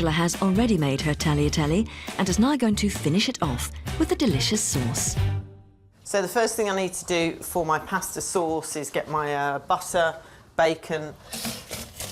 Angela has already made her tagliatelle and is now going to finish it off with a delicious sauce. So the first thing I need to do for my pasta sauce is get my butter, bacon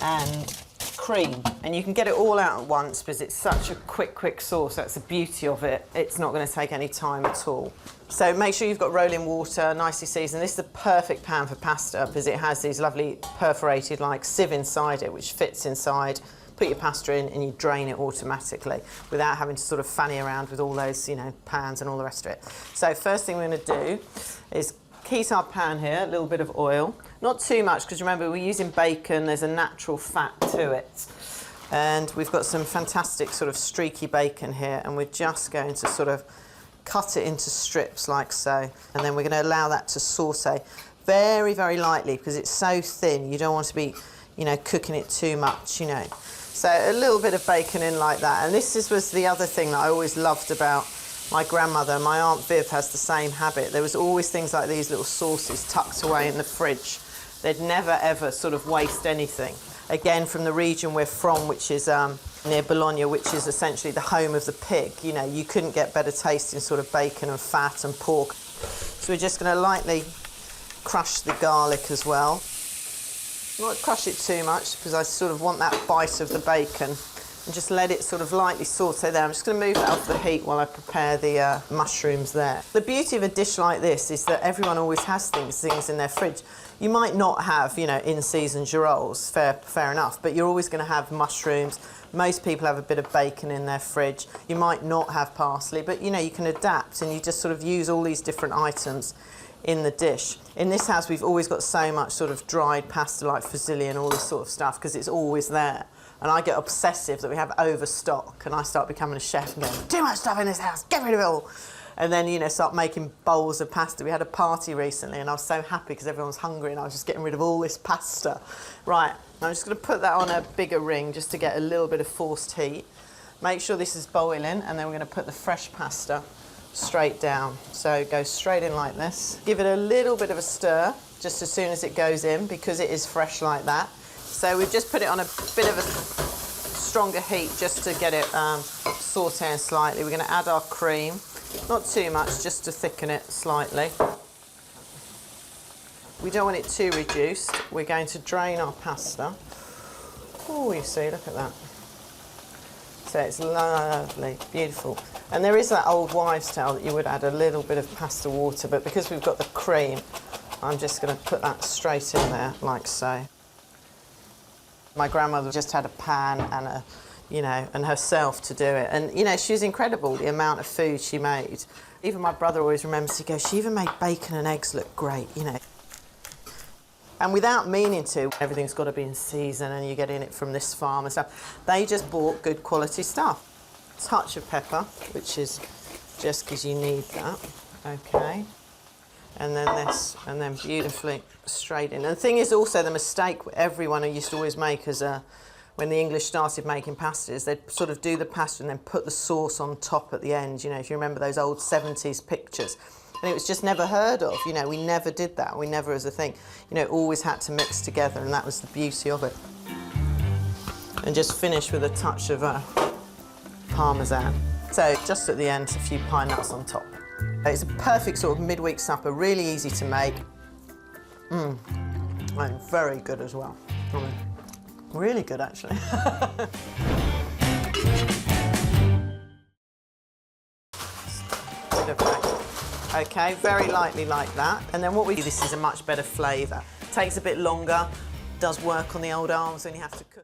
and cream. And you can get it all out at once because it's such a quick sauce. That's the beauty of it. It's not going to take any time at all. So make sure you've got rolling water, nicely seasoned. This is the perfect pan for pasta because it has these lovely perforated like sieve inside it which fits inside. Put your pasta in and you drain it automatically without having to sort of fanny around with all those, you know, pans and all the rest of it. So first thing we're going to do is heat our pan here, a little bit of oil. Not too much because remember we're using bacon, there's a natural fat to it. And we've got some fantastic sort of streaky bacon here and we're just going to sort of cut it into strips like so. And then we're going to allow that to saute very, very lightly because it's so thin. You don't want to be, you know, cooking it too much, you know. So a little bit of bacon in like that. And this was the other thing that I always loved about my grandmother. My Aunt Viv has the same habit. There was always things like these little sauces tucked away in the fridge. They'd never ever sort of waste anything. Again, from the region we're from, which is near Bologna, which is essentially the home of the pig. You know, you couldn't get better tasting sort of bacon and fat and pork. So we're just going to lightly crush the garlic as well. Not crush it too much because I sort of want that bite of the bacon and just let it sort of lightly saute there. I'm just going to move that off the heat while I prepare the mushrooms there. The beauty of a dish like this is that everyone always has things in their fridge. You might not have, you know, in-season girolles, fair enough, but you're always going to have mushrooms. Most people have a bit of bacon in their fridge. You might not have parsley, but, you know, you can adapt and you just sort of use all these different items in the dish. In this house we've always got so much sort of dried pasta like fusilli and all this sort of stuff because it's always there. And I get obsessive that we have overstock and I start becoming a chef and going, too much stuff in this house, get rid of it all. And then, you know, start making bowls of pasta. We had a party recently and I was so happy because everyone was hungry and I was just getting rid of all this pasta. Right, I'm just going to put that on a bigger ring just to get a little bit of forced heat. Make sure this is boiling and then we're going to put the fresh pasta straight down. So go straight in like this. Give it a little bit of a stir just as soon as it goes in because it is fresh like that. So we've just put it on a bit of a stronger heat just to get it sauteing slightly. We're going to add our cream, not too much, just to thicken it slightly. We don't want it too reduced. We're going to drain our pasta. Oh, you see, look at that. So it's lovely, beautiful. And there is that old wives' tale that you would add a little bit of pasta water, but because we've got the cream, I'm just going to put that straight in there, like so. My grandmother just had a pan and a, you know, and herself to do it. And, you know, she was incredible, the amount of food she made. Even my brother always remembers, he goes, she even made bacon and eggs look great, you know. And without meaning to, everything's got to be in season and you're getting it from this farm and stuff. They just bought good quality stuff. Touch of pepper, which is just because you need that, okay. And then this, and then beautifully straight in. And the thing is also the mistake everyone used to always make as when the English started making pastas, they'd sort of do the pasta and then put the sauce on top at the end, you know, if you remember those old 70s pictures. And it was just never heard of, you know, we never did that, we never as a thing. You know, always had to mix together and that was the beauty of it. And just finish with a touch of parmesan. So just at the end, a few pine nuts on top. It's a perfect sort of midweek supper, really easy to make. And very good as well. I mean, really good actually. Okay, very lightly like that. And then what we do, this is a much better flavour. Takes a bit longer, does work on the old arms when you have to cook.